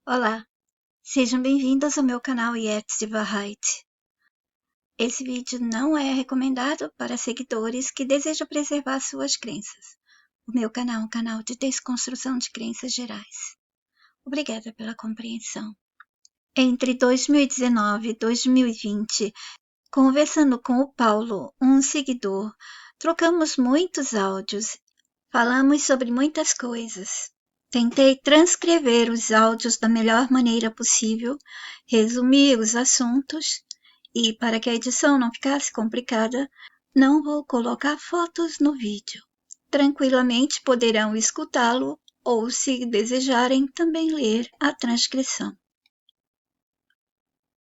Olá, sejam bem-vindos ao meu canal Yeats de Variety. Esse vídeo não é recomendado para seguidores que desejam preservar suas crenças. O meu canal é um canal de desconstrução de crenças gerais. Obrigada pela compreensão. Entre 2019 e 2020, conversando com o Paulo, um seguidor, trocamos muitos áudios, falamos sobre muitas coisas. Tentei transcrever os áudios da melhor maneira possível, resumir os assuntos e, para que a edição não ficasse complicada, não vou colocar fotos no vídeo. Tranquilamente poderão escutá-lo ou, se desejarem, também ler a transcrição.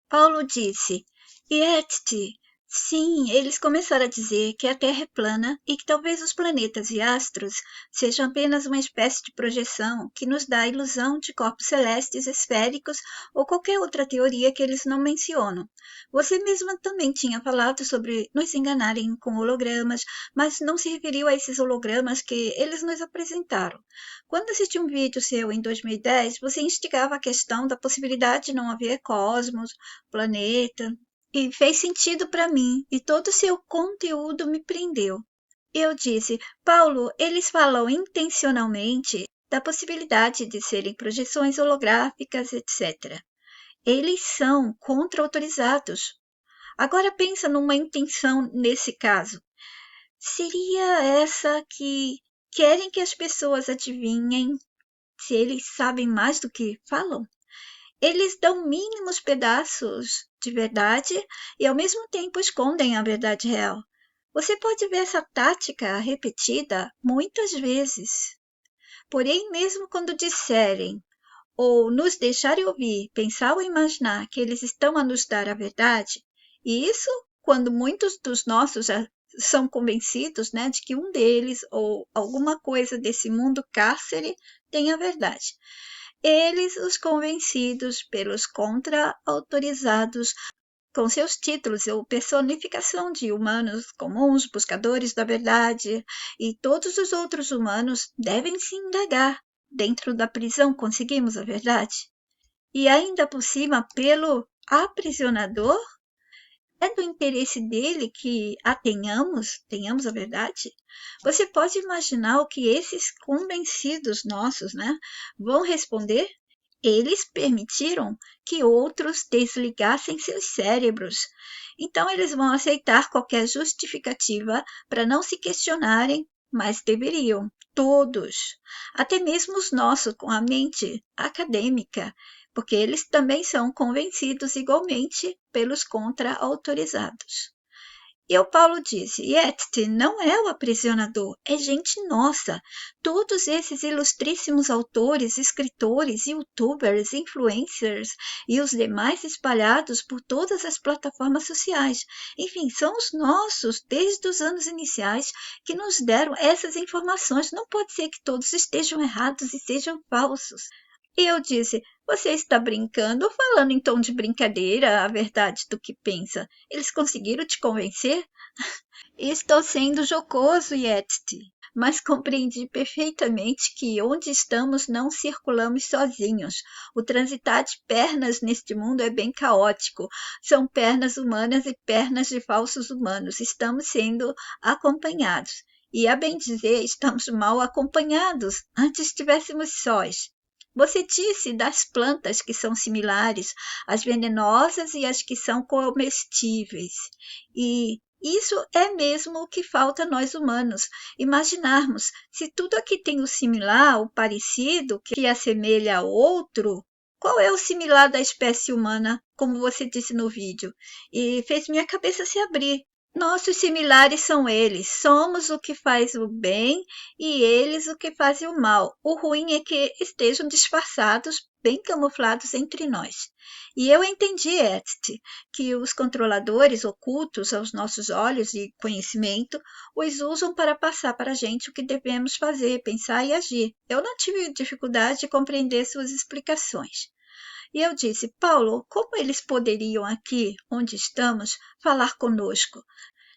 Paulo disse: Yeti, sim, eles começaram a dizer que a Terra é plana e que talvez os planetas e astros sejam apenas uma espécie de projeção que nos dá a ilusão de corpos celestes esféricos ou qualquer outra teoria que eles não mencionam. Você mesma também tinha falado sobre nos enganarem com hologramas, mas não se referiu a esses hologramas que eles nos apresentaram. Quando assisti um vídeo seu em 2010, você instigava a questão da possibilidade de não haver cosmos, planeta, e fez sentido para mim, e todo o seu conteúdo me prendeu. Eu disse: Paulo, eles falam intencionalmente da possibilidade de serem projeções holográficas, etc. Eles são contra-autorizados. Agora pensa numa intenção nesse caso. Seria essa que querem que as pessoas adivinhem se eles sabem mais do que falam? Eles dão mínimos pedaços de verdade e, ao mesmo tempo, escondem a verdade real. Você pode ver essa tática repetida muitas vezes. Porém, mesmo quando disserem ou nos deixarem ouvir, pensar ou imaginar que eles estão a nos dar a verdade, e isso quando muitos dos nossos já são convencidos, né, de que um deles ou alguma coisa desse mundo cárcere tem a verdade. Eles, os convencidos pelos contra-autorizados, com seus títulos ou personificação de humanos comuns, buscadores da verdade, e todos os outros humanos devem se indagar. Dentro da prisão conseguimos a verdade? E ainda por cima, pelo aprisionador? É do interesse dele que a tenhamos a verdade? Você pode imaginar o que esses convencidos nossos, né, vão responder? Eles permitiram que outros desligassem seus cérebros. Então, eles vão aceitar qualquer justificativa para não se questionarem, mas deveriam, todos, até mesmo os nossos, com a mente acadêmica, porque eles também são convencidos igualmente pelos contra-autorizados. E o Paulo disse: Yeti não é o aprisionador, é gente nossa. Todos esses ilustríssimos autores, escritores, youtubers, influencers e os demais espalhados por todas as plataformas sociais. Enfim, são os nossos, desde os anos iniciais, que nos deram essas informações. Não pode ser que todos estejam errados e sejam falsos. E eu disse: Você está brincando ou falando em tom de brincadeira a verdade do que pensa? Eles conseguiram te convencer? Estou sendo jocoso, Yeti, mas compreendi perfeitamente que onde estamos não circulamos sozinhos. O transitar de pernas neste mundo é bem caótico. São pernas humanas e pernas de falsos humanos. Estamos sendo acompanhados. E, a bem dizer, estamos mal acompanhados. Antes estivéssemos sós. Você disse das plantas que são similares, as venenosas e as que são comestíveis. E isso é mesmo o que falta a nós humanos, imaginarmos se tudo aqui tem o similar, o parecido, que assemelha ao outro, qual é o similar da espécie humana, como você disse no vídeo? E fez minha cabeça se abrir. Nossos similares são eles. Somos o que faz o bem e eles o que fazem o mal. O ruim é que estejam disfarçados, bem camuflados entre nós. E eu entendi, Edith, que os controladores ocultos aos nossos olhos e conhecimento os usam para passar para a gente o que devemos fazer, pensar e agir. Eu não tive dificuldade de compreender suas explicações. E eu disse: Paulo, como eles poderiam aqui, onde estamos, falar conosco,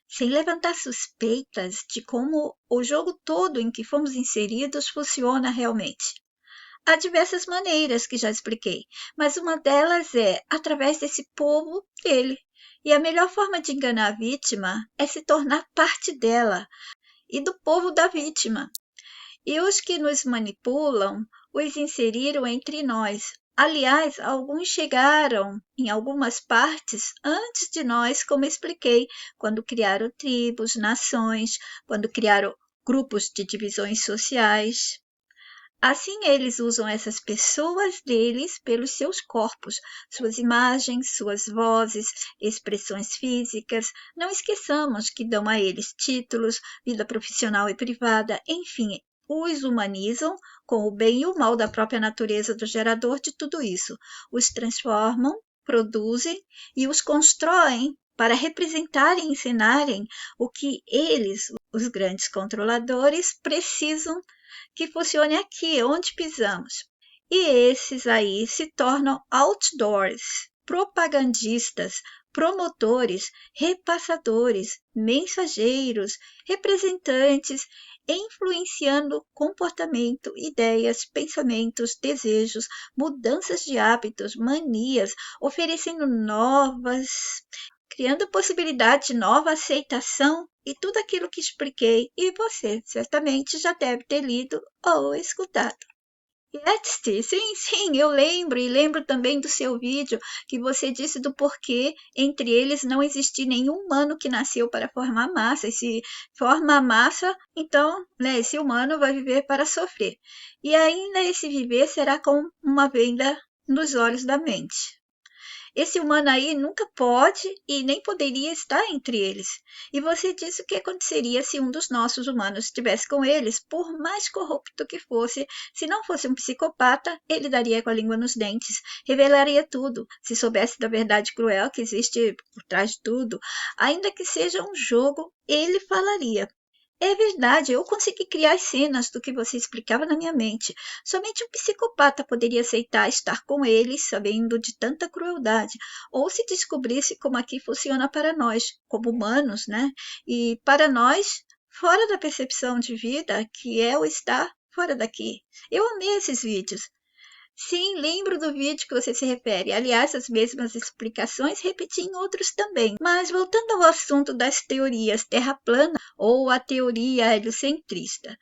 sem levantar suspeitas de como o jogo todo em que fomos inseridos funciona realmente? há diversas maneiras que já expliquei, mas uma delas é através desse povo dele. E a melhor forma de enganar a vítima é se tornar parte dela e do povo da vítima. E os que nos manipulam os inseriram entre nós. Aliás, alguns chegaram em algumas partes antes de nós, como expliquei, quando criaram tribos, nações, quando criaram grupos de divisões sociais. Assim, eles usam essas pessoas deles pelos seus corpos, suas imagens, suas vozes, expressões físicas. Não esqueçamos que dão a eles títulos, vida profissional e privada, enfim, os humanizam com o bem e o mal da própria natureza do gerador de tudo isso. Os transformam, produzem e os constroem para representar e ensinarem o que eles, os grandes controladores, precisam que funcione aqui, onde pisamos. E esses aí se tornam outdoors, propagandistas, promotores, repassadores, mensageiros, representantes, influenciando comportamento, ideias, pensamentos, desejos, mudanças de hábitos, manias, oferecendo novas, criando possibilidade de nova aceitação e tudo aquilo que expliquei e você certamente já deve ter lido ou escutado. Etsy, sim, eu lembro, e lembro também do seu vídeo que você disse do porquê entre eles não existir nenhum humano que nasceu para formar massa, e se forma massa, então esse humano vai viver para sofrer. E ainda esse viver será com uma venda nos olhos da mente. Esse humano aí nunca pode e nem poderia estar entre eles. E você disse o que aconteceria se um dos nossos humanos estivesse com eles, por mais corrupto que fosse. Se não fosse um psicopata, ele daria com a língua nos dentes, revelaria tudo. Se soubesse da verdade cruel que existe por trás de tudo, ainda que seja um jogo, ele falaria. É verdade, eu consegui criar cenas do que você explicava na minha mente. Somente um psicopata poderia aceitar estar com eles, sabendo de tanta crueldade, ou se descobrisse como aqui funciona para nós, como humanos, né? E para nós, fora da percepção de vida, que é o estar fora daqui. Eu amei esses vídeos. Sim, lembro do vídeo que você se refere. Aliás, as mesmas explicações repeti em outros também. Mas voltando ao assunto das teorias terra plana ou a teoria heliocentrista.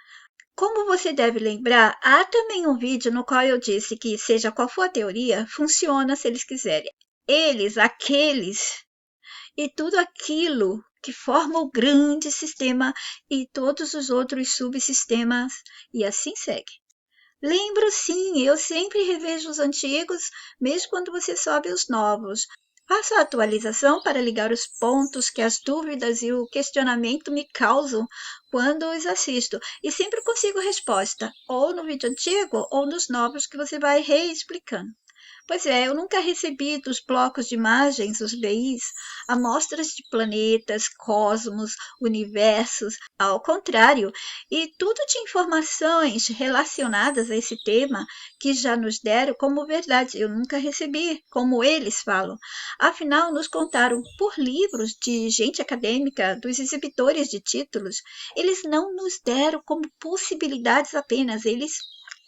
Como você deve lembrar, há também um vídeo no qual eu disse que, seja qual for a teoria, funciona se eles quiserem. Eles, aqueles e tudo aquilo que forma o grande sistema e todos os outros subsistemas, e assim segue. Lembro sim, eu sempre revejo os antigos, mesmo quando você sobe os novos. Faço a atualização para ligar os pontos que as dúvidas e o questionamento me causam quando os assisto. E sempre consigo resposta, ou no vídeo antigo, ou nos novos que você vai reexplicando. Pois é, eu nunca recebi dos blocos de imagens, os BIs, amostras de planetas, cosmos, universos, ao contrário, e tudo de informações relacionadas a esse tema que já nos deram como verdade. Eu nunca recebi, como eles falam. Afinal, nos contaram por livros de gente acadêmica, dos exibidores de títulos. Eles não nos deram como possibilidades apenas, eles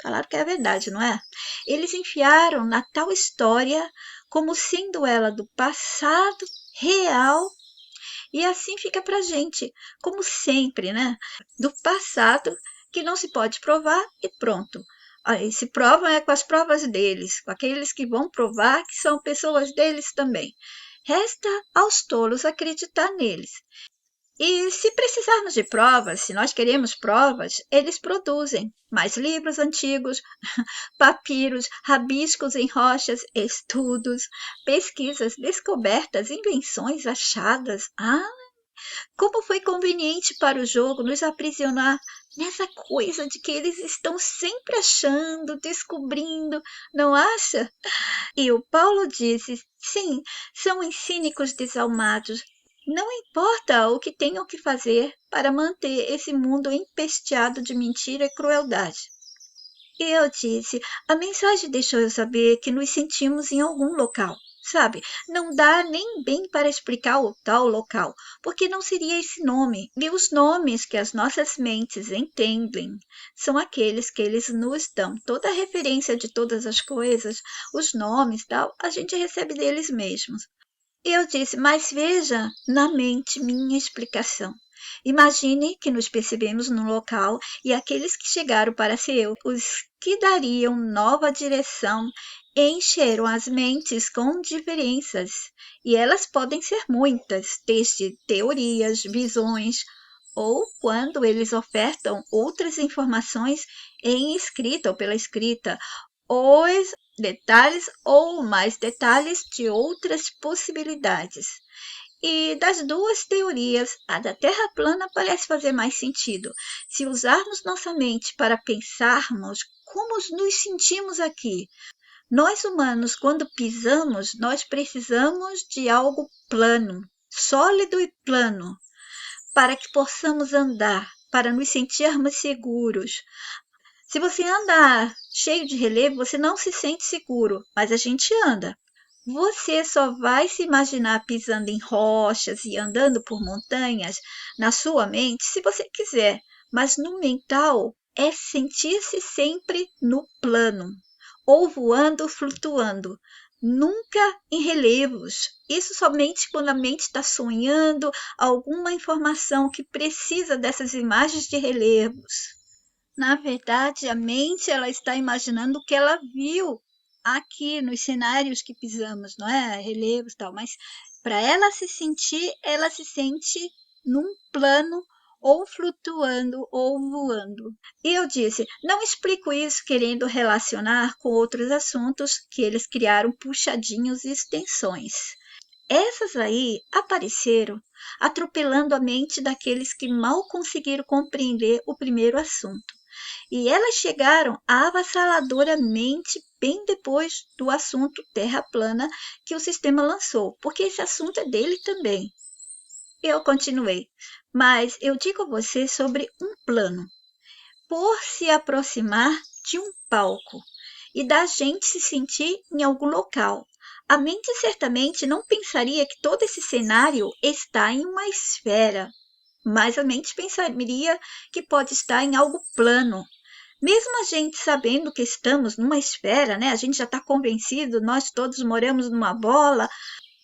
falaram que é verdade, não é? Eles enfiaram na tal história como sendo ela do passado real e assim fica pra gente, como sempre, né? Do passado que não se pode provar e pronto. Aí se provam é com as provas deles, com aqueles que vão provar que são pessoas deles também. Resta aos tolos acreditar neles. E se precisarmos de provas, se nós queremos provas, eles produzem mais livros antigos, papiros, rabiscos em rochas, estudos, pesquisas, descobertas, invenções achadas. Como foi conveniente para o jogo nos aprisionar nessa coisa de que eles estão sempre achando, descobrindo, não acha? E o Paulo disse: sim, são os cínicos desalmados. Não importa o que tenham que fazer para manter esse mundo empesteado de mentira e crueldade. E eu disse: a mensagem deixou eu saber que nos sentimos em algum local. sabe? Não dá nem bem para explicar o tal local, porque não seria esse nome. E os nomes que as nossas mentes entendem são aqueles que eles nos dão. Toda a referência de todas as coisas, os nomes tal, a gente recebe deles mesmos. E eu disse, mas veja na mente minha explicação. Imagine que nos percebemos num local e aqueles que chegaram para ser eu, os que dariam nova direção, encheram as mentes com diferenças. E elas podem ser muitas, desde teorias, visões, ou quando eles ofertam outras informações em escrita ou pela escrita, os detalhes ou mais detalhes de outras possibilidades. E das duas teorias, a da Terra plana parece fazer mais sentido. Se usarmos nossa mente para pensarmos como nos sentimos aqui, nós humanos, quando pisamos, nós precisamos de algo plano, sólido e plano, para que possamos andar, para nos sentirmos seguros. Se você anda cheio de relevo, você não se sente seguro, mas a gente anda. Você só vai se imaginar pisando em rochas e andando por montanhas na sua mente se você quiser, mas no mental é sentir-se sempre no plano, ou voando ou flutuando, nunca em relevos. Isso somente quando a mente está sonhando alguma informação que precisa dessas imagens de relevos. Na verdade, a mente ela está imaginando o que ela viu aqui nos cenários que pisamos, não é? Relevos e tal, mas para ela se sente num plano ou flutuando ou voando. E eu disse, não explico isso querendo relacionar com outros assuntos que eles criaram puxadinhos e extensões. Essas aí apareceram atropelando a mente daqueles que mal conseguiram compreender o primeiro assunto. E elas chegaram avassaladoramente bem depois do assunto Terra plana que o sistema lançou, porque esse assunto é dele também. Eu continuei, mas eu digo a você sobre um plano. Por se aproximar de um palco e da gente se sentir em algum local. A mente certamente não pensaria que todo esse cenário está em uma esfera, mas a mente pensaria que pode estar em algo plano. Mesmo a gente sabendo que estamos numa esfera, né? A gente já está convencido, nós todos moramos numa bola,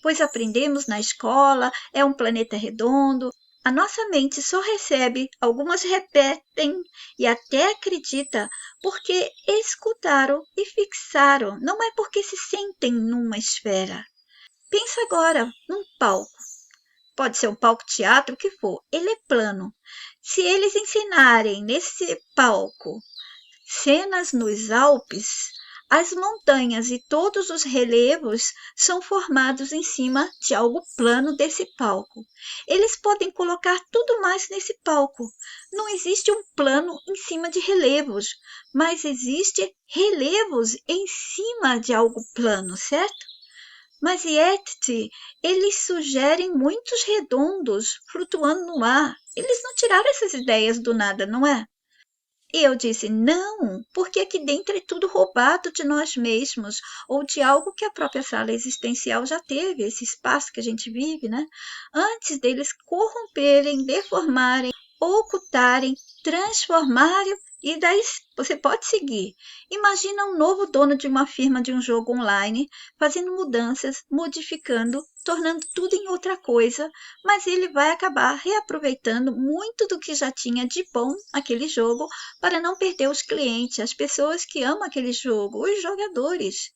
pois aprendemos na escola, é um planeta redondo. A nossa mente só recebe, algumas repetem e até acredita porque escutaram e fixaram, não é porque se sentem numa esfera. Pensa agora num palco. Pode ser um palco teatro, o que for. Ele é plano. Se eles ensinarem nesse palco cenas nos Alpes, as montanhas e todos os relevos são formados em cima de algo plano desse palco. Eles podem colocar tudo mais nesse palco. Não existe um plano em cima de relevos, mas existe relevos em cima de algo plano, certo? Mas Yeti, eles sugerem muitos redondos flutuando no ar. Eles não tiraram essas ideias do nada, não é? E eu disse, não, porque aqui dentro é tudo roubado de nós mesmos, ou de algo que a própria sala existencial já teve, esse espaço que a gente vive, né? Antes deles corromperem, deformarem, ocultarem, transformarem, e daí você pode seguir. Imagina um novo dono de uma firma de um jogo online, fazendo mudanças, modificando, tornando tudo em outra coisa, mas ele vai acabar reaproveitando muito do que já tinha de bom aquele jogo para não perder os clientes, as pessoas que amam aquele jogo, os jogadores.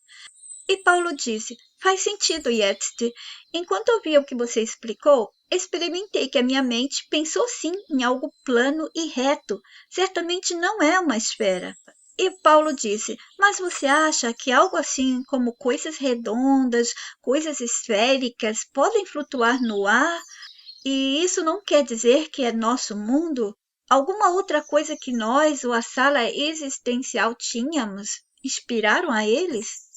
E Paulo disse, faz sentido, Yetzi. Enquanto ouvia o que você explicou, experimentei que a minha mente pensou sim em algo plano e reto. Certamente não é uma esfera. E Paulo disse, mas você acha que algo assim como coisas redondas, coisas esféricas podem flutuar no ar? E isso não quer dizer que é nosso mundo? Alguma outra coisa que nós ou a sala existencial tínhamos inspiraram a eles?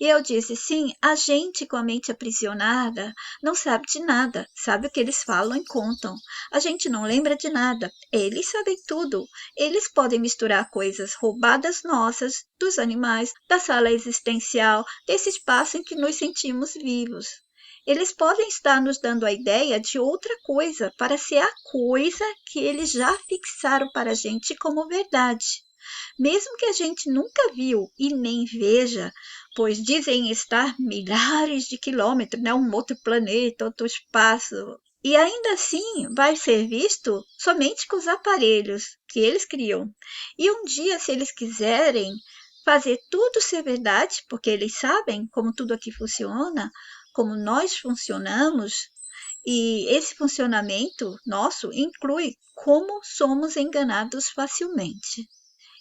E eu disse, sim, a gente com a mente aprisionada não sabe de nada, sabe o que eles falam e contam. A gente não lembra de nada, eles sabem tudo. Eles podem misturar coisas roubadas nossas, dos animais, da sala existencial, desse espaço em que nos sentimos vivos. Eles podem estar nos dando a ideia de outra coisa para ser a coisa que eles já fixaram para a gente como verdade. Mesmo que a gente nunca viu e nem veja, pois dizem estar milhares de quilômetros, né, um outro planeta, outro espaço, e ainda assim vai ser visto somente com os aparelhos que eles criam. E um dia, se eles quiserem fazer tudo ser verdade, porque eles sabem como tudo aqui funciona, como nós funcionamos, e esse funcionamento nosso inclui como somos enganados facilmente.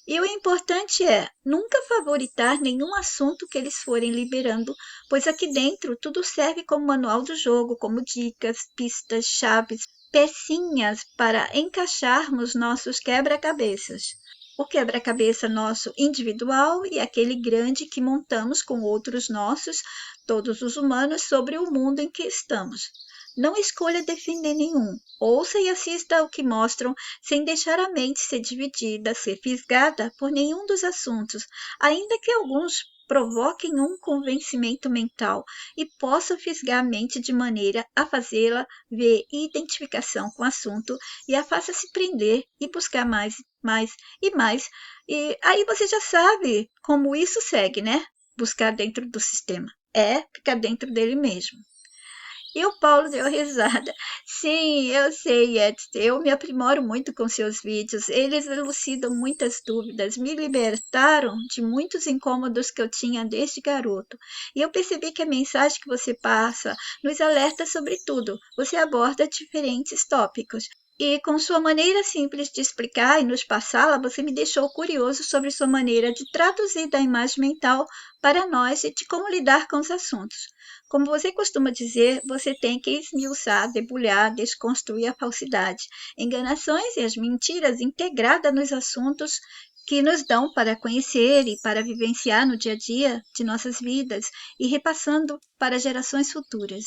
E o importante é nunca favoritar nenhum assunto que eles forem liberando, pois aqui dentro tudo serve como manual do jogo, como dicas, pistas, chaves, pecinhas para encaixarmos nossos quebra-cabeças. O quebra-cabeça nosso individual e aquele grande que montamos com outros nossos, todos os humanos, sobre o mundo em que estamos. Não escolha defender nenhum. Ouça e assista ao que mostram, sem deixar a mente ser dividida, ser fisgada por nenhum dos assuntos, ainda que alguns provoquem um convencimento mental e possam fisgar a mente de maneira a fazê-la ver identificação com o assunto e a faça se prender e buscar mais, mais e mais. E aí você já sabe como isso segue, né? Buscar dentro do sistema. É ficar dentro dele mesmo. E o Paulo deu risada. Sim, eu sei, Edson. Eu me aprimoro muito com seus vídeos. Eles elucidam muitas dúvidas, me libertaram de muitos incômodos que eu tinha desde garoto. E eu percebi que a mensagem que você passa nos alerta sobre tudo. Você aborda diferentes tópicos. E com sua maneira simples de explicar e nos passá-la, você me deixou curioso sobre sua maneira de traduzir da imagem mental para nós e de como lidar com os assuntos. Como você costuma dizer, você tem que esmiuçar, debulhar, desconstruir a falsidade, enganações e as mentiras integradas nos assuntos que nos dão para conhecer e para vivenciar no dia a dia de nossas vidas e repassando para gerações futuras.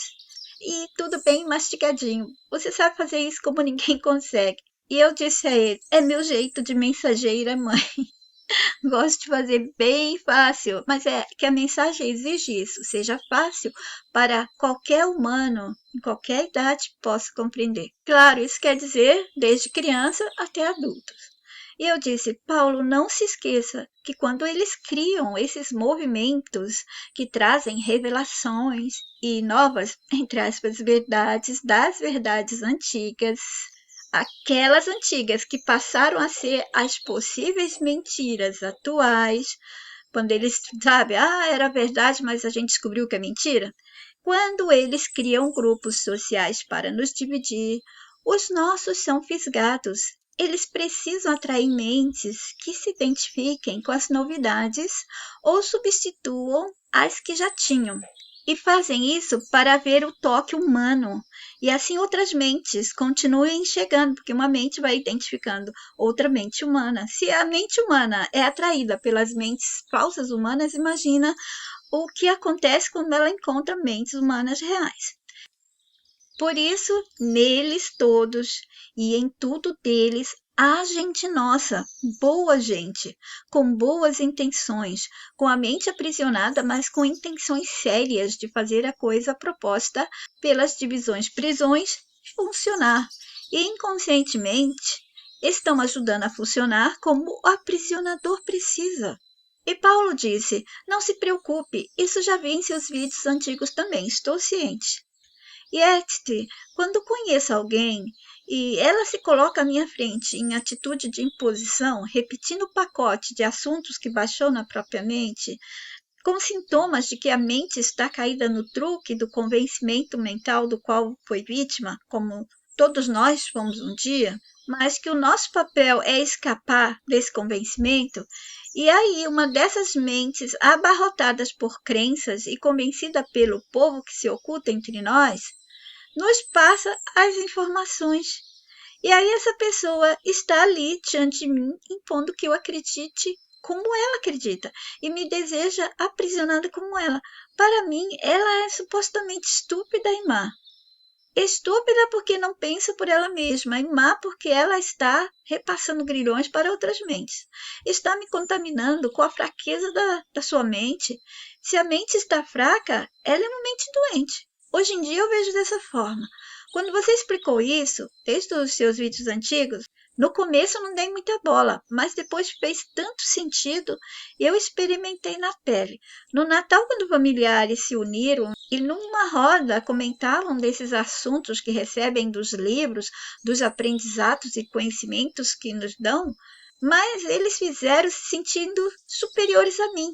E tudo bem mastigadinho. Você sabe fazer isso como ninguém consegue. E eu disse a ele: é meu jeito de mensageira, mãe. Gosto de fazer bem fácil, mas é que a mensagem exige isso, seja fácil para qualquer humano, em qualquer idade, possa compreender. Claro, isso quer dizer desde criança até adultos. E eu disse, Paulo, não se esqueça que quando eles criam esses movimentos que trazem revelações e novas, entre aspas, verdades das verdades antigas, aquelas antigas que passaram a ser as possíveis mentiras atuais, quando eles, sabe, era verdade, mas a gente descobriu que é mentira. Quando eles criam grupos sociais para nos dividir, os nossos são fisgados. Eles precisam atrair mentes que se identifiquem com as novidades ou substituam as que já tinham. E fazem isso para ver o toque humano. E assim outras mentes continuem chegando, porque uma mente vai identificando outra mente humana. Se a mente humana é atraída pelas mentes falsas humanas, imagina o que acontece quando ela encontra mentes humanas reais. Por isso, neles todos e em tudo deles, há gente nossa, boa gente, com boas intenções, com a mente aprisionada, mas com intenções sérias de fazer a coisa proposta pelas divisões prisões funcionar. E inconscientemente estão ajudando a funcionar como o aprisionador precisa. E Paulo disse, não se preocupe, isso já vi em seus vídeos antigos também, estou ciente. E quando conheço alguém e ela se coloca à minha frente em atitude de imposição, repetindo o pacote de assuntos que baixou na própria mente, com sintomas de que a mente está caída no truque do convencimento mental do qual foi vítima, como todos nós fomos um dia, mas que o nosso papel é escapar desse convencimento, e aí uma dessas mentes abarrotadas por crenças e convencida pelo povo que se oculta entre nós, nos passa as informações. E aí essa pessoa está ali diante de mim, impondo que eu acredite como ela acredita e me deseja aprisionada como ela. Para mim, ela é supostamente estúpida e má. Estúpida porque não pensa por ela mesma, e má porque ela está repassando grilhões para outras mentes. Está me contaminando com a fraqueza da sua mente. Se a mente está fraca, ela é uma mente doente. Hoje em dia eu vejo dessa forma. Quando você explicou isso, desde os seus vídeos antigos, no começo eu não dei muita bola, mas depois fez tanto sentido e eu experimentei na pele. No Natal, quando familiares se uniram e numa roda comentavam desses assuntos que recebem dos livros, dos aprendizados e conhecimentos que nos dão, mas eles fizeram se sentindo superiores a mim,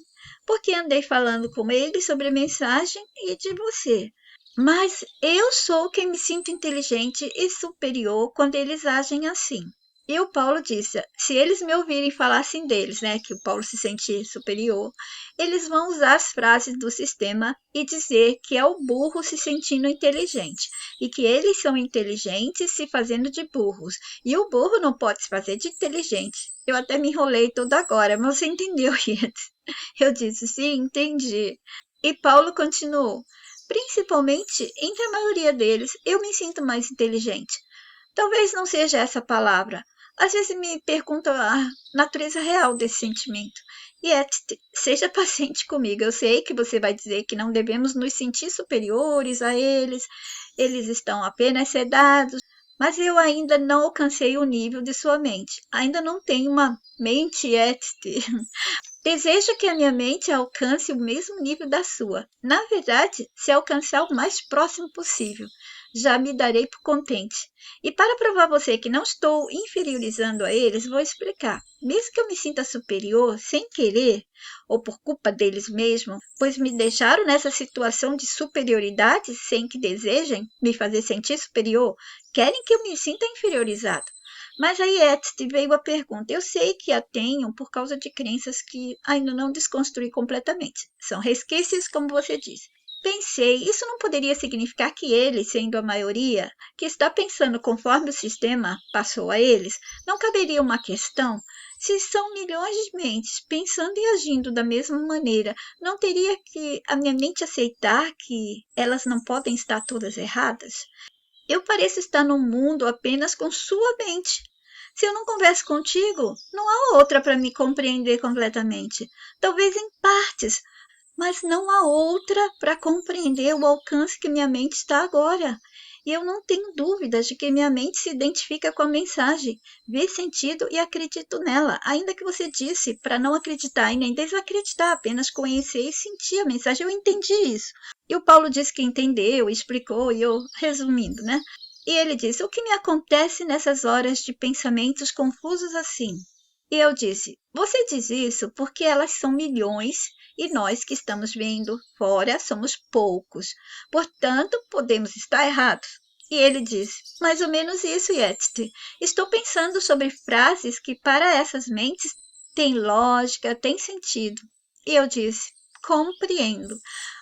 porque andei falando com eles sobre a mensagem e de você. Mas eu sou quem me sinto inteligente e superior quando eles agem assim. E o Paulo disse, se eles me ouvirem falar assim deles, né, que o Paulo se sente superior, eles vão usar as frases do sistema e dizer que é o burro se sentindo inteligente, e que eles são inteligentes se fazendo de burros, e o burro não pode se fazer de inteligente. Eu até me enrolei toda agora, mas você entendeu, Ian? Eu disse, sim, entendi. E Paulo continuou, principalmente entre a maioria deles, eu me sinto mais inteligente. Talvez não seja essa a palavra. Às vezes me perguntam a natureza real desse sentimento. E seja paciente comigo. Eu sei que você vai dizer que não devemos nos sentir superiores a eles, eles estão apenas sedados, mas eu ainda não alcancei o nível de sua mente. Ainda não tenho uma mente Desejo que a minha mente alcance o mesmo nível da sua. Na verdade, se alcançar o mais próximo possível, já me darei por contente. E para provar a você que não estou inferiorizando a eles, vou explicar. Mesmo que eu me sinta superior, sem querer, ou por culpa deles mesmos, pois me deixaram nessa situação de superioridade sem que desejem me fazer sentir superior, querem que eu me sinta inferiorizado. Mas aí, veio a pergunta. Eu sei que a tenho por causa de crenças que ainda não desconstruí completamente. São resquícios, como você disse. Pensei, isso não poderia significar que ele, sendo a maioria, que está pensando conforme o sistema passou a eles, não caberia uma questão? Se são milhões de mentes pensando e agindo da mesma maneira, não teria que a minha mente aceitar que elas não podem estar todas erradas? Eu pareço estar num mundo apenas com sua mente. Se eu não converso contigo, não há outra para me compreender completamente. Talvez em partes, mas não há outra para compreender o alcance que minha mente está agora. E eu não tenho dúvidas de que minha mente se identifica com a mensagem, vê sentido e acredito nela, ainda que você disse para não acreditar e nem desacreditar, apenas conhecer e sentir a mensagem. Eu entendi isso. E o Paulo disse que entendeu, explicou, e eu resumindo, né? E ele disse, o que me acontece nessas horas de pensamentos confusos assim? E eu disse, você diz isso porque elas são milhões e nós que estamos vendo fora somos poucos. Portanto, podemos estar errados. E ele disse, mais ou menos isso, Yetzi. Estou pensando sobre frases que para essas mentes têm lógica, têm sentido. E eu disse, compreendo.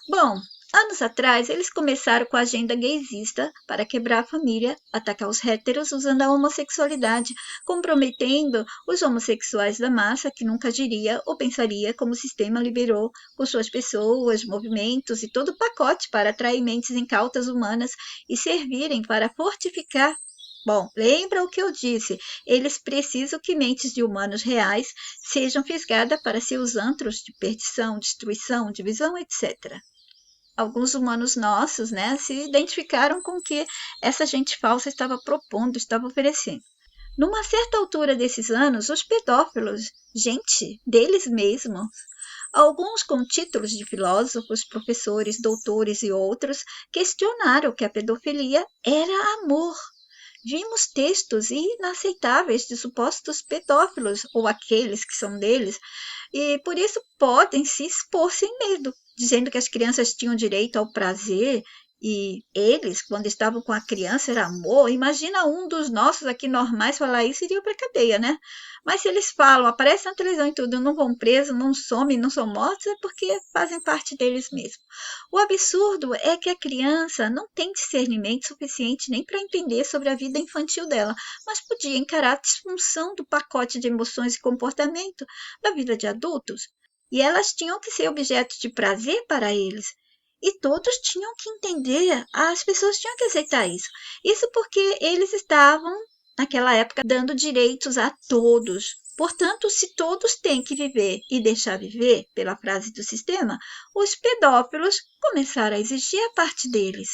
Bom, anos atrás, eles começaram com a agenda gaysista para quebrar a família, atacar os héteros usando a homossexualidade, comprometendo os homossexuais da massa que nunca agiria ou pensaria como o sistema liberou com suas pessoas, movimentos e todo o pacote para atrair mentes incautas humanas e servirem para fortificar. Bom, lembra o que eu disse? Eles precisam que mentes de humanos reais sejam fisgadas para seus antros de perdição, destruição, divisão, etc. Alguns humanos nossos, né, se identificaram com o que essa gente falsa estava propondo, estava oferecendo. Numa certa altura desses anos, os pedófilos, gente deles mesmos, alguns com títulos de filósofos, professores, doutores e outros, questionaram que a pedofilia era amor. Vimos textos inaceitáveis de supostos pedófilos, ou aqueles que são deles, e por isso podem se expor sem medo, dizendo que as crianças tinham direito ao prazer E eles, quando estavam com a criança, era amor. Imagina um dos nossos aqui normais falar isso, iria para cadeia, né? Mas se eles falam, aparecem na televisão e tudo, não vão presos, não somem, não são mortos, é porque fazem parte deles mesmo. O absurdo é que a criança não tem discernimento suficiente nem para entender sobre a vida infantil dela, mas podia encarar a disfunção do pacote de emoções e comportamento da vida de adultos. E elas tinham que ser objeto de prazer para eles. E todos tinham que entender, as pessoas tinham que aceitar isso. Isso porque eles estavam, naquela época, dando direitos a todos. Portanto, se todos têm que viver e deixar viver, pela frase do sistema, os pedófilos começaram a exigir a parte deles.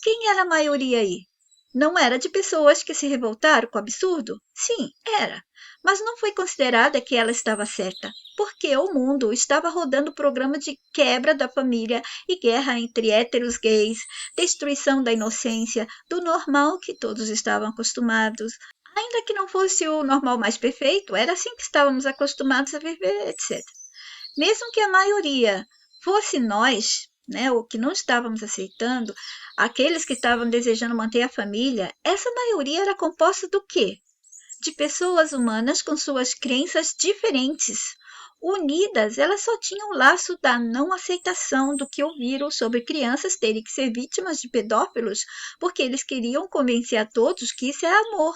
Quem era a maioria aí? Não era de pessoas que se revoltaram com o absurdo? Sim, era. Mas não foi considerada que ela estava certa, porque o mundo estava rodando o programa de quebra da família e guerra entre héteros gays, destruição da inocência, do normal que todos estavam acostumados. Ainda que não fosse o normal mais perfeito, era assim que estávamos acostumados a viver, etc. Mesmo que a maioria fosse nós, né, o que não estávamos aceitando, aqueles que estavam desejando manter a família, essa maioria era composta do quê? De pessoas humanas com suas crenças diferentes. Unidas, elas só tinham o laço da não aceitação do que ouviram sobre crianças terem que ser vítimas de pedófilos, porque eles queriam convencer a todos que isso é amor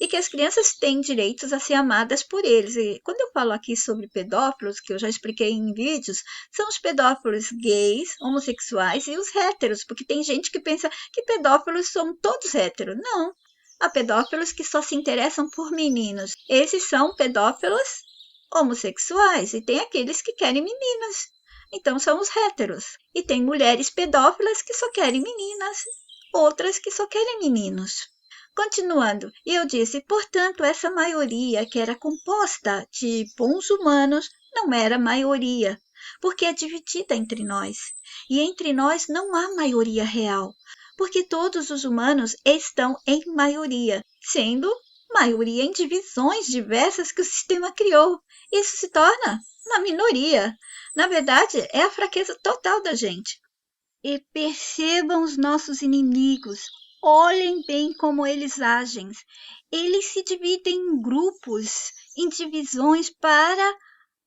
e que as crianças têm direitos a ser amadas por eles. E quando eu falo aqui sobre pedófilos, que eu já expliquei em vídeos, são os pedófilos gays, homossexuais e os héteros, porque tem gente que pensa que pedófilos são todos héteros. Não. Há pedófilos que só se interessam por meninos. Esses são pedófilos homossexuais e tem aqueles que querem meninas. Então são os héteros. E tem mulheres pedófilas que só querem meninas, outras que só querem meninos. Continuando, eu disse, portanto, essa maioria que era composta de bons humanos não era maioria, porque é dividida entre nós. E entre nós não há maioria real, porque todos os humanos estão em maioria, sendo maioria em divisões diversas que o sistema criou. Isso se torna uma minoria. Na verdade, é a fraqueza total da gente. E percebam os nossos inimigos. Olhem bem como eles agem. Eles se dividem em grupos, em divisões para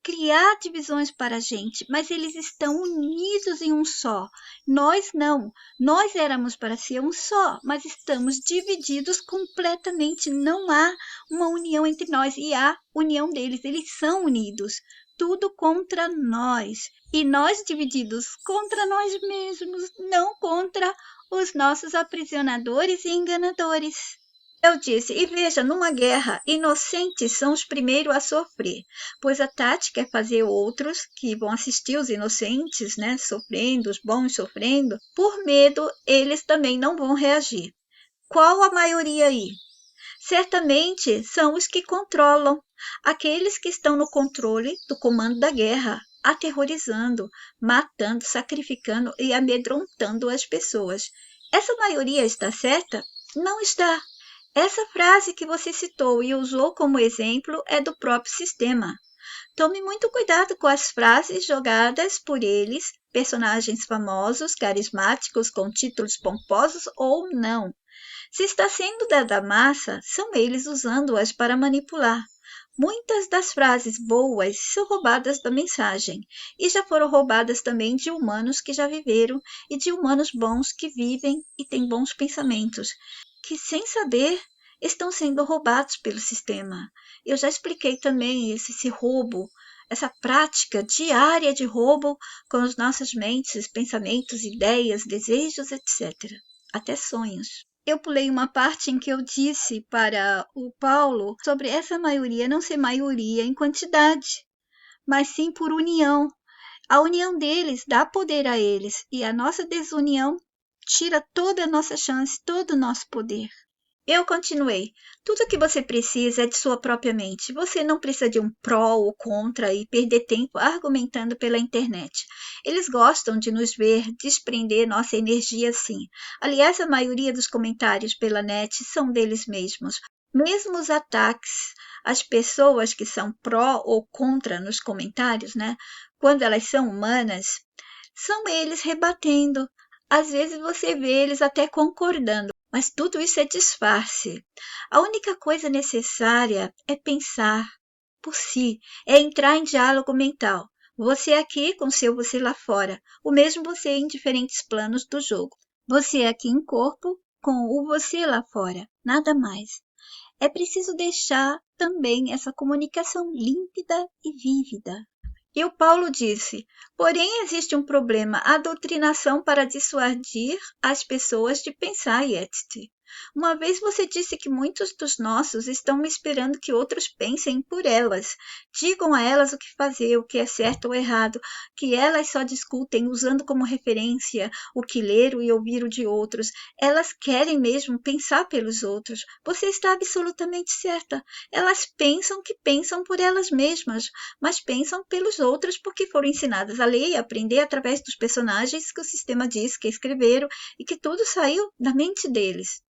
criar divisões para a gente, mas eles estão unidos em um só. Nós não. Nós éramos para ser um só, mas estamos divididos completamente. Não há uma união entre nós e há união deles. Eles são unidos. Tudo contra nós. E nós divididos contra nós mesmos, não contra os nossos aprisionadores e enganadores. Eu disse, e veja, numa guerra, inocentes são os primeiros a sofrer, pois a tática é fazer outros, que vão assistir os inocentes, né, sofrendo, os bons sofrendo, por medo, eles também não vão reagir. Qual a maioria aí? Certamente são os que controlam, aqueles que estão no controle do comando da guerra, aterrorizando, matando, sacrificando e amedrontando as pessoas. Essa maioria está certa? Não está. Essa frase que você citou e usou como exemplo é do próprio sistema. Tome muito cuidado com as frases jogadas por eles, personagens famosos, carismáticos, com títulos pomposos ou não. Se está sendo dada massa, são eles usando-as para manipular. Muitas das frases boas são roubadas da mensagem, e já foram roubadas também de humanos que já viveram e de humanos bons que vivem e têm bons pensamentos, que sem saber estão sendo roubados pelo sistema. Eu já expliquei também esse roubo, essa prática diária de roubo com as nossas mentes, pensamentos, ideias, desejos, etc. Até sonhos. Eu pulei uma parte em que eu disse para o Paulo sobre essa maioria não ser maioria em quantidade, mas sim por união. A união deles dá poder a eles e a nossa desunião tira toda a nossa chance, todo o nosso poder. Eu continuei. Tudo que você precisa é de sua própria mente. Você não precisa de um pró ou contra e perder tempo argumentando pela internet. Eles gostam de nos ver desprender nossa energia assim. Aliás, a maioria dos comentários pela net são deles mesmos. Mesmo os ataques, as pessoas que são pró ou contra nos comentários, né? Quando elas são humanas, são eles rebatendo. Às vezes você vê eles até concordando, mas tudo isso é disfarce. A única coisa necessária é pensar por si, é entrar em diálogo mental. Você aqui com seu você lá fora, o mesmo você em diferentes planos do jogo. Você aqui em corpo com o você lá fora, nada mais. É preciso deixar também essa comunicação límpida e vívida. E o Paulo disse: porém, existe um problema, a doutrinação para dissuadir as pessoas de pensar, Yetite. Uma vez você disse que muitos dos nossos estão esperando que outros pensem por elas, digam a elas o que fazer, o que é certo ou errado, que elas só discutem usando como referência o que leram e ouviram de outros. Elas querem mesmo pensar pelos outros. Você está absolutamente certa. Elas pensam que pensam por elas mesmas, mas pensam pelos outros porque foram ensinadas a ler e aprender através dos personagens que o sistema diz que escreveram e que tudo saiu da mente deles.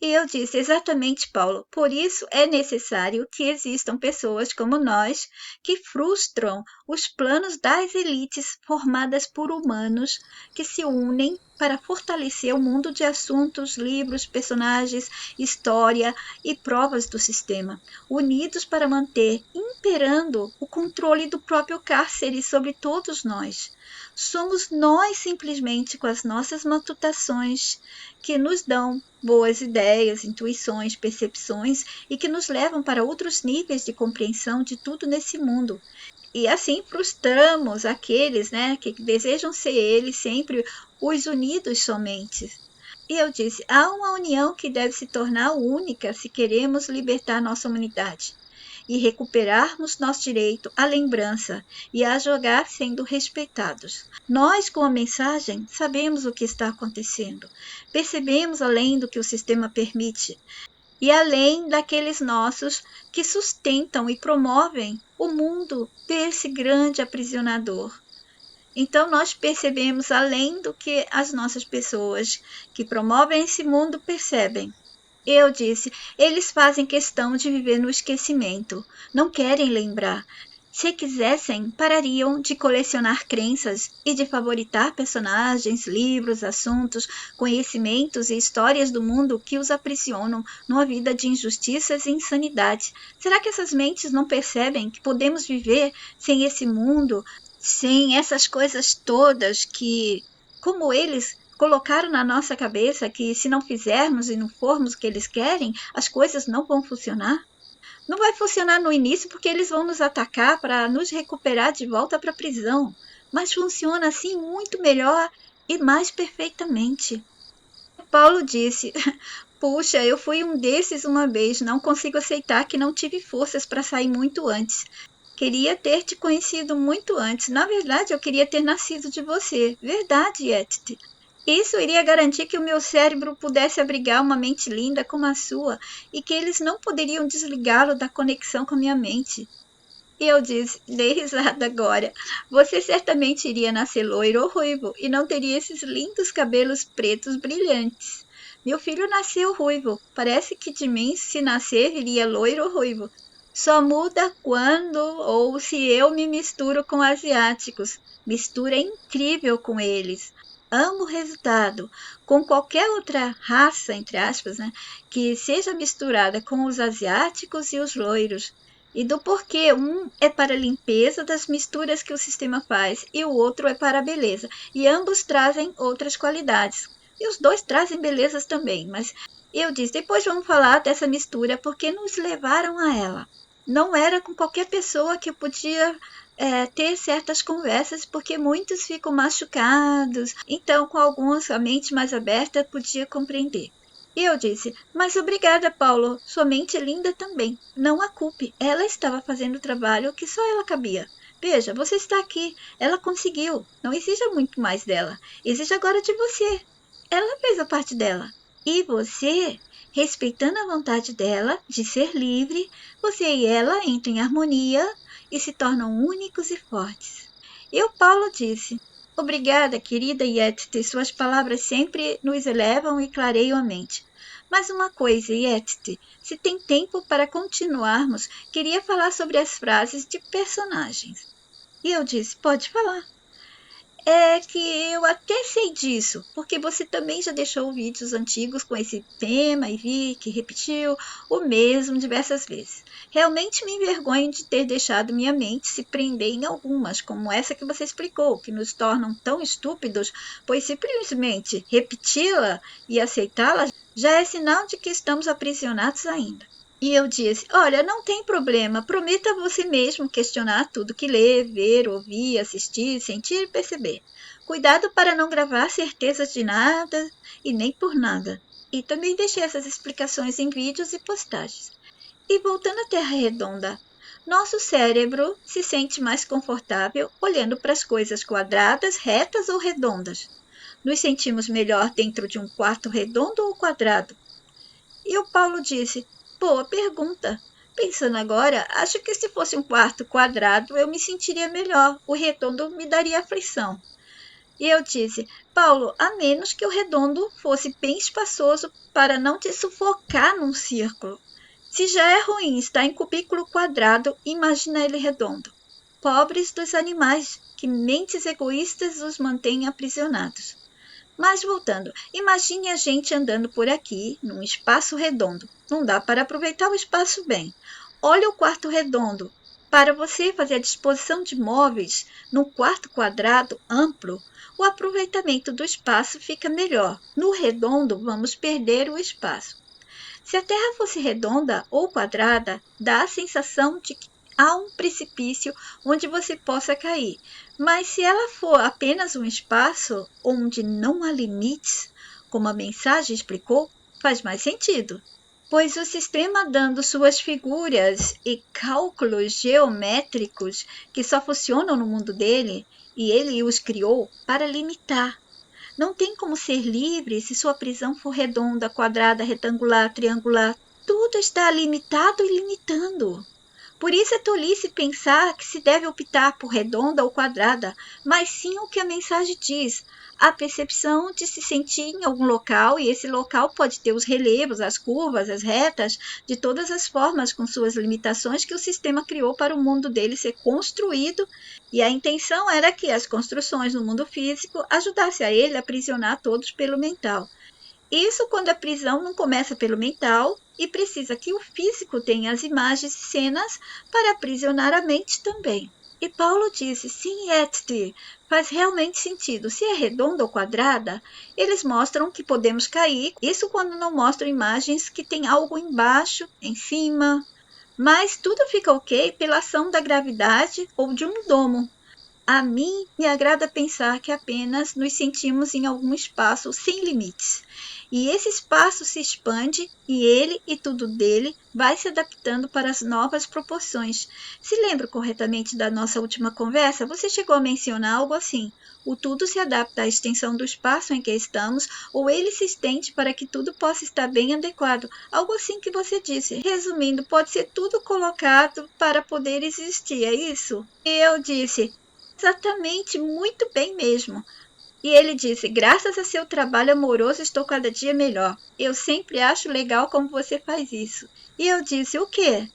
E eu disse exatamente, Paulo, por isso é necessário que existam pessoas como nós que frustram os planos das elites formadas por humanos que se unem para fortalecer o mundo de assuntos, livros, personagens, história e provas do sistema, unidos para manter imperando o controle do próprio cárcere sobre todos nós. Somos nós simplesmente com as nossas matutações que nos dão boas ideias, intuições, percepções e que nos levam para outros níveis de compreensão de tudo nesse mundo. E assim frustramos aqueles, que desejam ser eles sempre os unidos somente. E eu disse, há uma união que deve se tornar única se queremos libertar nossa humanidade e recuperarmos nosso direito à lembrança e a jogar sendo respeitados. Nós, com a mensagem, sabemos o que está acontecendo, percebemos além do que o sistema permite e além daqueles nossos que sustentam e promovem o mundo desse grande aprisionador. Então, nós percebemos além do que as nossas pessoas que promovem esse mundo percebem. Eu disse, eles fazem questão de viver no esquecimento, não querem lembrar. Se quisessem, parariam de colecionar crenças e de favoritar personagens, livros, assuntos, conhecimentos e histórias do mundo que os aprisionam numa vida de injustiças e insanidade. Será que essas mentes não percebem que podemos viver sem esse mundo, sem essas coisas todas que, como eles, colocaram na nossa cabeça que se não fizermos e não formos o que eles querem, as coisas não vão funcionar? Não vai funcionar no início porque eles vão nos atacar para nos recuperar de volta para a prisão, mas funciona assim muito melhor e mais perfeitamente. Paulo disse, puxa, eu fui um desses uma vez, não consigo aceitar que não tive forças para sair muito antes. Queria ter te conhecido muito antes. Na verdade, eu queria ter nascido de você. Verdade, Yetite. Isso iria garantir que o meu cérebro pudesse abrigar uma mente linda como a sua e que eles não poderiam desligá-lo da conexão com a minha mente. E eu disse, dei risada agora. Você certamente iria nascer loiro ou ruivo e não teria esses lindos cabelos pretos brilhantes. Meu filho nasceu ruivo. Parece que de mim, se nascer, viria loiro ou ruivo. Só muda quando ou se eu me misturo com asiáticos. Mistura incrível com eles. Amo o resultado. Com qualquer outra raça, entre aspas, que seja misturada com os asiáticos e os loiros. E do porquê um é para a limpeza das misturas que o sistema faz e o outro é para a beleza. E ambos trazem outras qualidades. E os dois trazem belezas também, mas eu disse, depois vamos falar dessa mistura porque nos levaram a ela. Não era com qualquer pessoa que eu podia ter certas conversas, porque muitos ficam machucados. Então, com alguns, a mente mais aberta podia compreender. E eu disse, mas obrigada, Paulo, sua mente é linda também. Não a culpe, ela estava fazendo o trabalho que só ela cabia. Veja, você está aqui, ela conseguiu. Não exija muito mais dela, exija agora de você. Ela fez a parte dela. E você, respeitando a vontade dela de ser livre, você e ela entram em harmonia e se tornam únicos e fortes. E o Paulo disse, obrigada, querida Yetite, suas palavras sempre nos elevam e clareiam a mente. Mas uma coisa, Yetite, se tem tempo para continuarmos, queria falar sobre as frases de personagens. E eu disse, pode falar. É que eu até sei disso, porque você também já deixou vídeos antigos com esse tema e vi que repetiu o mesmo diversas vezes. Realmente me envergonho de ter deixado minha mente se prender em algumas, como essa que você explicou, que nos tornam tão estúpidos, pois simplesmente repeti-la e aceitá-la já é sinal de que estamos aprisionados ainda. E eu disse: Olha, não tem problema, prometa a você mesmo questionar tudo que lê, ver, ouvir, assistir, sentir e perceber. Cuidado para não gravar certezas de nada e nem por nada. E também deixei essas explicações em vídeos e postagens. E voltando à Terra redonda, nosso cérebro se sente mais confortável olhando para as coisas quadradas, retas ou redondas. Nos sentimos melhor dentro de um quarto redondo ou quadrado? E o Paulo disse: Boa pergunta. Pensando agora, acho que se fosse um quarto quadrado eu me sentiria melhor. O redondo me daria aflição. E eu disse: Paulo, a menos que o redondo fosse bem espaçoso para não te sufocar num círculo. Se já é ruim estar em cubículo quadrado, imagina ele redondo. Pobres dos animais, que mentes egoístas os mantêm aprisionados. Mas voltando, imagine a gente andando por aqui, num espaço redondo. Não dá para aproveitar o espaço bem. Olha o quarto redondo. Para você fazer a disposição de móveis num quarto quadrado amplo, o aproveitamento do espaço fica melhor. No redondo, vamos perder o espaço. Se a Terra fosse redonda ou quadrada, dá a sensação de que há um precipício onde você possa cair. Mas se ela for apenas um espaço onde não há limites, como a mensagem explicou, faz mais sentido. Pois o sistema dando suas figuras e cálculos geométricos que só funcionam no mundo dele, e ele os criou para limitar. Não tem como ser livre se sua prisão for redonda, quadrada, retangular, triangular. Tudo está limitado e limitando. Por isso é tolice pensar que se deve optar por redonda ou quadrada, mas sim o que a mensagem diz, a percepção de se sentir em algum local, e esse local pode ter os relevos, as curvas, as retas, de todas as formas com suas limitações que o sistema criou para o mundo dele ser construído, e a intenção era que as construções no mundo físico ajudassem a ele a aprisionar todos pelo mental. Isso quando a prisão não começa pelo mental e precisa que o físico tenha as imagens e cenas para aprisionar a mente também. E Paulo disse: sim, Etty, faz realmente sentido. Se é redonda ou quadrada, eles mostram que podemos cair. Isso quando não mostram imagens que tem algo embaixo, em cima. Mas tudo fica ok pela ação da gravidade ou de um domo. A mim me agrada pensar que apenas nos sentimos em algum espaço sem limites. E esse espaço se expande e ele e tudo dele vai se adaptando para as novas proporções. Se lembro corretamente da nossa última conversa, você chegou a mencionar algo assim: o tudo se adapta à extensão do espaço em que estamos, ou ele se estende para que tudo possa estar bem adequado. Algo assim que você disse. Resumindo, pode ser tudo colocado para poder existir, é isso? E eu disse: exatamente, muito bem mesmo. E ele disse: graças a seu trabalho amoroso, estou cada dia melhor. Eu sempre acho legal como você faz isso. E eu disse: o quê?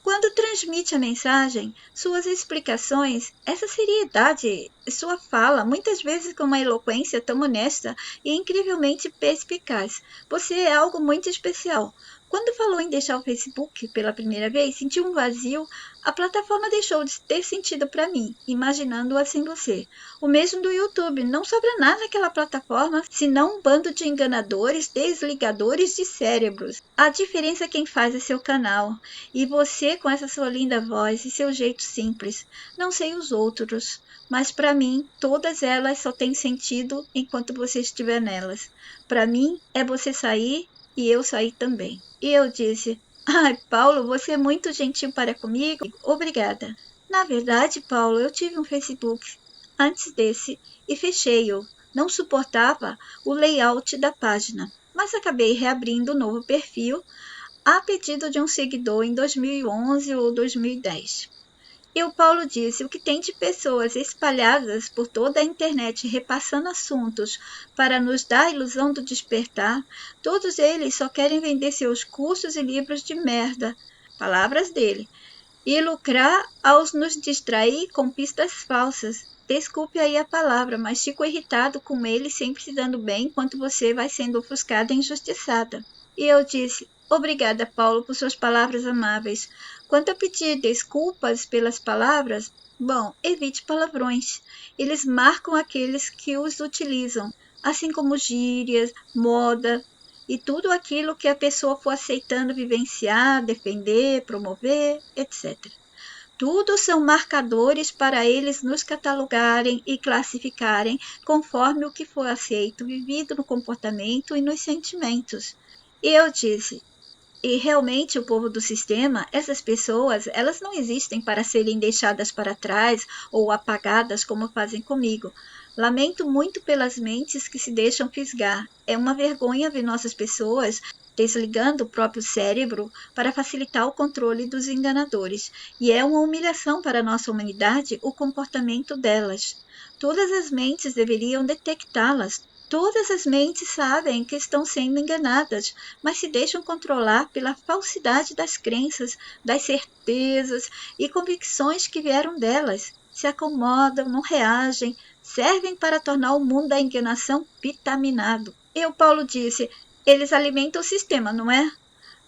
Quando transmite a mensagem, suas explicações, essa seriedade, sua fala, muitas vezes com uma eloquência tão honesta e incrivelmente perspicaz. Você é algo muito especial. Quando falou em deixar o Facebook pela primeira vez, senti um vazio. A plataforma deixou de ter sentido para mim, imaginando-a sem você. O mesmo do YouTube, não sobra nada naquela plataforma, senão um bando de enganadores, desligadores de cérebros. A diferença é quem faz é seu canal. E você com essa sua linda voz e seu jeito simples. Não sei os outros, mas para mim todas elas só têm sentido enquanto você estiver nelas. Para mim é você sair e eu sair também. E eu disse: ai, Paulo, você é muito gentil para comigo. Obrigada. Na verdade, Paulo, eu tive um Facebook antes desse e fechei-o. Não suportava o layout da página, mas acabei reabrindo o novo perfil a pedido de um seguidor em 2011 ou 2010. E o Paulo disse: o que tem de pessoas espalhadas por toda a internet repassando assuntos para nos dar a ilusão do despertar, todos eles só querem vender seus cursos e livros de merda, palavras dele, e lucrar ao nos distrair com pistas falsas. Desculpe aí a palavra, mas fico irritado com ele sempre se dando bem enquanto você vai sendo ofuscada e injustiçada. E eu disse, obrigada, Paulo, por suas palavras amáveis. Quanto a pedir desculpas pelas palavras, bom, evite palavrões. Eles marcam aqueles que os utilizam, assim como gírias, moda e tudo aquilo que a pessoa for aceitando vivenciar, defender, promover, etc. Tudo são marcadores para eles nos catalogarem e classificarem conforme o que for aceito, vivido no comportamento e nos sentimentos. E eu disse, e realmente o povo do sistema, essas pessoas, elas não existem para serem deixadas para trás ou apagadas como fazem comigo. Lamento muito pelas mentes que se deixam fisgar. É uma vergonha ver nossas pessoas desligando o próprio cérebro para facilitar o controle dos enganadores. E é uma humilhação para a nossa humanidade o comportamento delas. Todas as mentes deveriam detectá-las. Todas as mentes sabem que estão sendo enganadas, mas se deixam controlar pela falsidade das crenças, das certezas e convicções que vieram delas. Se acomodam, não reagem, servem para tornar o mundo da enganação vitaminado. E o Paulo disse, eles alimentam o sistema, não é?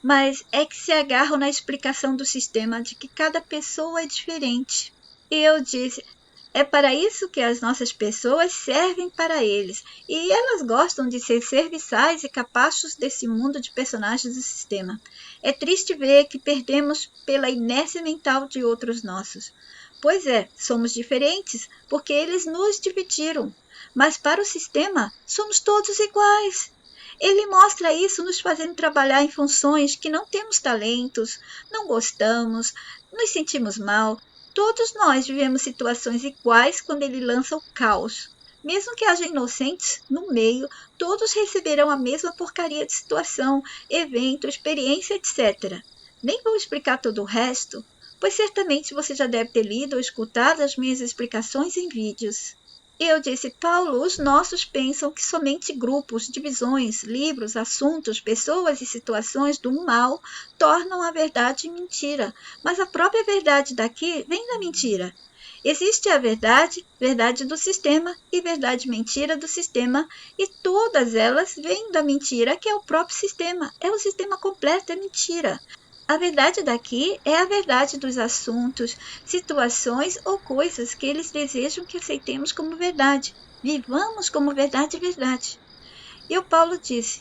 Mas é que se agarram na explicação do sistema de que cada pessoa é diferente. E eu disse, é para isso que as nossas pessoas servem para eles, e elas gostam de ser serviçais e capachos desse mundo de personagens do sistema. É triste ver que perdemos pela inércia mental de outros nossos. Pois é, somos diferentes, porque eles nos dividiram, mas para o sistema somos todos iguais. Ele mostra isso nos fazendo trabalhar em funções que não temos talentos, não gostamos, nos sentimos mal. Todos nós vivemos situações iguais quando ele lança o caos. Mesmo que haja inocentes no meio, todos receberão a mesma porcaria de situação, evento, experiência, etc. Nem vou explicar todo o resto, pois certamente você já deve ter lido ou escutado as minhas explicações em vídeos. Eu disse, Paulo, os nossos pensam que somente grupos, divisões, livros, assuntos, pessoas e situações do mal tornam a verdade mentira, mas a própria verdade daqui vem da mentira. Existe a verdade, verdade do sistema e verdade mentira do sistema, e todas elas vêm da mentira, que é o próprio sistema. É o sistema completo, é mentira. A verdade daqui é a verdade dos assuntos, situações ou coisas que eles desejam que aceitemos como verdade. Vivamos como verdade, verdade. E o Paulo disse,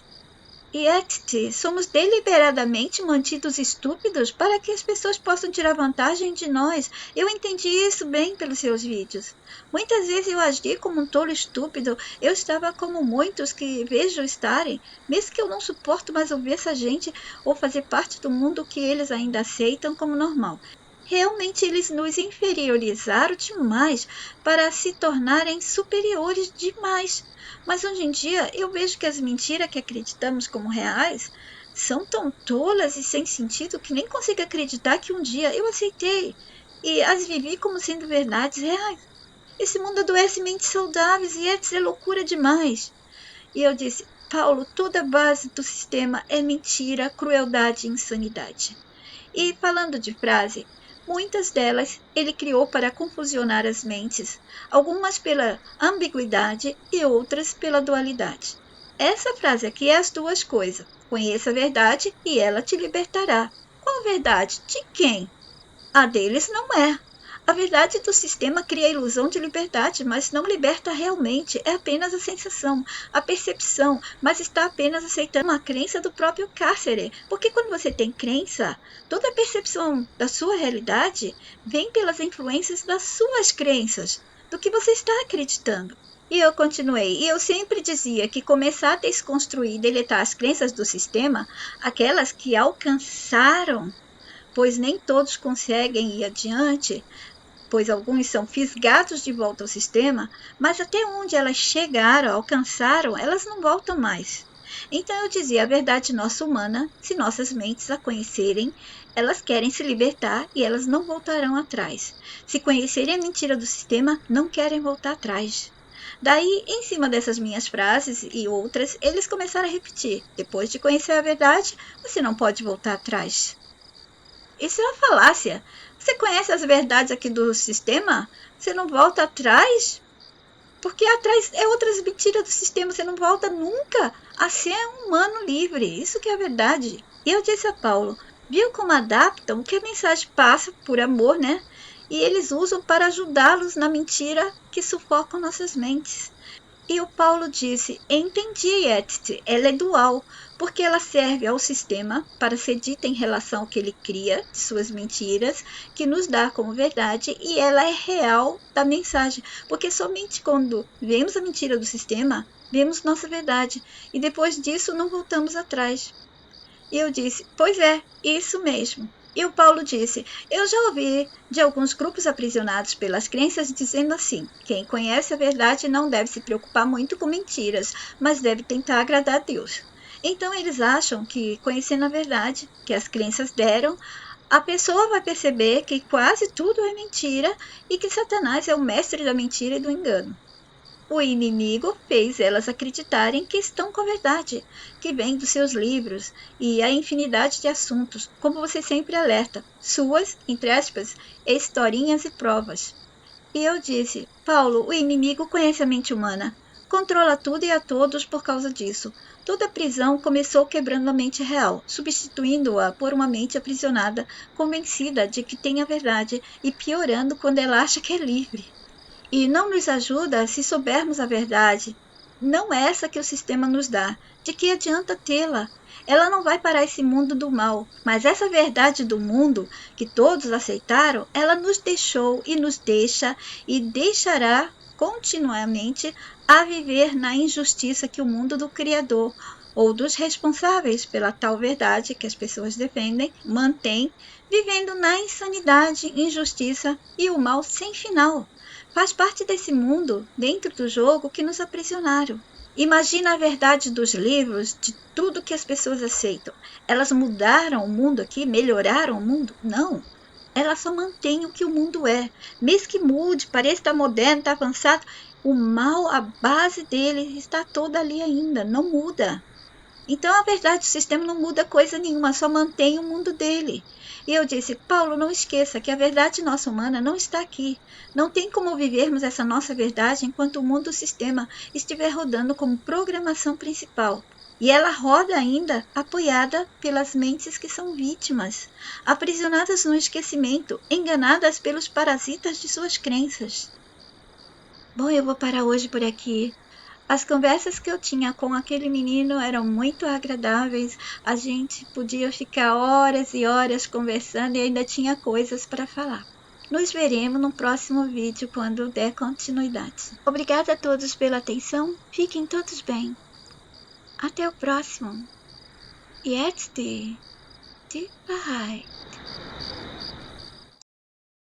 Iet, somos deliberadamente mantidos estúpidos para que as pessoas possam tirar vantagem de nós. Eu entendi isso bem pelos seus vídeos. Muitas vezes eu agi como um tolo estúpido. Eu estava como muitos que vejo estarem, mesmo que eu não suporto mais ouvir essa gente ou fazer parte do mundo que eles ainda aceitam como normal. Realmente eles nos inferiorizaram demais para se tornarem superiores demais. Mas hoje em dia eu vejo que as mentiras que acreditamos como reais são tão tolas e sem sentido que nem consigo acreditar que um dia eu aceitei e as vivi como sendo verdades reais. Esse mundo adoece mentes saudáveis e é loucura demais. E eu disse, Paulo, toda a base do sistema é mentira, crueldade e insanidade. E falando de frase, muitas delas ele criou para confusionar as mentes, algumas pela ambiguidade e outras pela dualidade. Essa frase aqui é as duas coisas. Conheça a verdade e ela te libertará. Qual verdade? De quem? A deles não é. A verdade do sistema cria a ilusão de liberdade, mas não liberta realmente. É apenas a sensação, a percepção, mas está apenas aceitando a crença do próprio cárcere. Porque quando você tem crença, toda a percepção da sua realidade vem pelas influências das suas crenças, do que você está acreditando. E eu continuei, e eu sempre dizia que começar a desconstruir e deletar as crenças do sistema, aquelas que alcançaram, pois nem todos conseguem ir adiante, pois alguns são fisgados de volta ao sistema, mas até onde elas chegaram, alcançaram, elas não voltam mais. Então eu dizia a verdade nossa humana, se nossas mentes a conhecerem, elas querem se libertar e elas não voltarão atrás. Se conhecerem a mentira do sistema, não querem voltar atrás. Daí, em cima dessas minhas frases e outras, eles começaram a repetir. Depois de conhecer a verdade, você não pode voltar atrás. Isso é uma falácia. Você conhece as verdades aqui do sistema? Você não volta atrás? Porque atrás é outras mentiras do sistema. Você não volta nunca a ser um humano livre. Isso que é a verdade. E eu disse a Paulo, viu como adaptam o que a mensagem passa por amor, né? E eles usam para ajudá-los na mentira que sufocam nossas mentes. E o Paulo disse, entendi, Etty, ela é dual, porque ela serve ao sistema para ser dita em relação ao que ele cria, de suas mentiras, que nos dá como verdade, e ela é real da mensagem, porque somente quando vemos a mentira do sistema, vemos nossa verdade, e depois disso não voltamos atrás. E eu disse, pois é, isso mesmo. E o Paulo disse, eu já ouvi de alguns grupos aprisionados pelas crenças dizendo assim, quem conhece a verdade não deve se preocupar muito com mentiras, mas deve tentar agradar a Deus. Então eles acham que, conhecendo a verdade que as crenças deram, a pessoa vai perceber que quase tudo é mentira e que Satanás é o mestre da mentira e do engano. O inimigo fez elas acreditarem que estão com a verdade, que vem dos seus livros e a infinidade de assuntos, como você sempre alerta, suas, entre aspas, historinhas e provas. E eu disse, Paulo, o inimigo conhece a mente humana, controla tudo e a todos por causa disso. Toda prisão começou quebrando a mente real, substituindo-a por uma mente aprisionada, convencida de que tem a verdade e piorando quando ela acha que é livre. E não nos ajuda se soubermos a verdade. Não é essa que o sistema nos dá. De que adianta tê-la? Ela não vai parar esse mundo do mal. Mas essa verdade do mundo, que todos aceitaram, ela nos deixou e nos deixa e deixará continuamente a viver na injustiça que o mundo do Criador ou dos responsáveis pela tal verdade que as pessoas defendem, mantém, vivendo na insanidade, injustiça e o mal sem final. Faz parte desse mundo, dentro do jogo, que nos aprisionaram. Imagina a verdade dos livros, de tudo que as pessoas aceitam. Elas mudaram o mundo aqui? Melhoraram o mundo? Não. Elas só mantêm o que o mundo é. Mesmo que mude, pareça estar moderno, estar avançado, o mal, a base dele está toda ali ainda, não muda. Então, a verdade, o sistema não muda coisa nenhuma, só mantém o mundo dele. E eu disse, Paulo, não esqueça que a verdade nossa humana não está aqui. Não tem como vivermos essa nossa verdade enquanto o mundo do sistema estiver rodando como programação principal. E ela roda ainda apoiada pelas mentes que são vítimas, aprisionadas no esquecimento, enganadas pelos parasitas de suas crenças. Bom, eu vou parar hoje por aqui. As conversas que eu tinha com aquele menino eram muito agradáveis. A gente podia ficar horas e horas conversando e ainda tinha coisas para falar. Nos veremos no próximo vídeo quando der continuidade. Obrigada a todos pela atenção. Fiquem todos bem. Até o próximo. Jetzt die Wahrheit.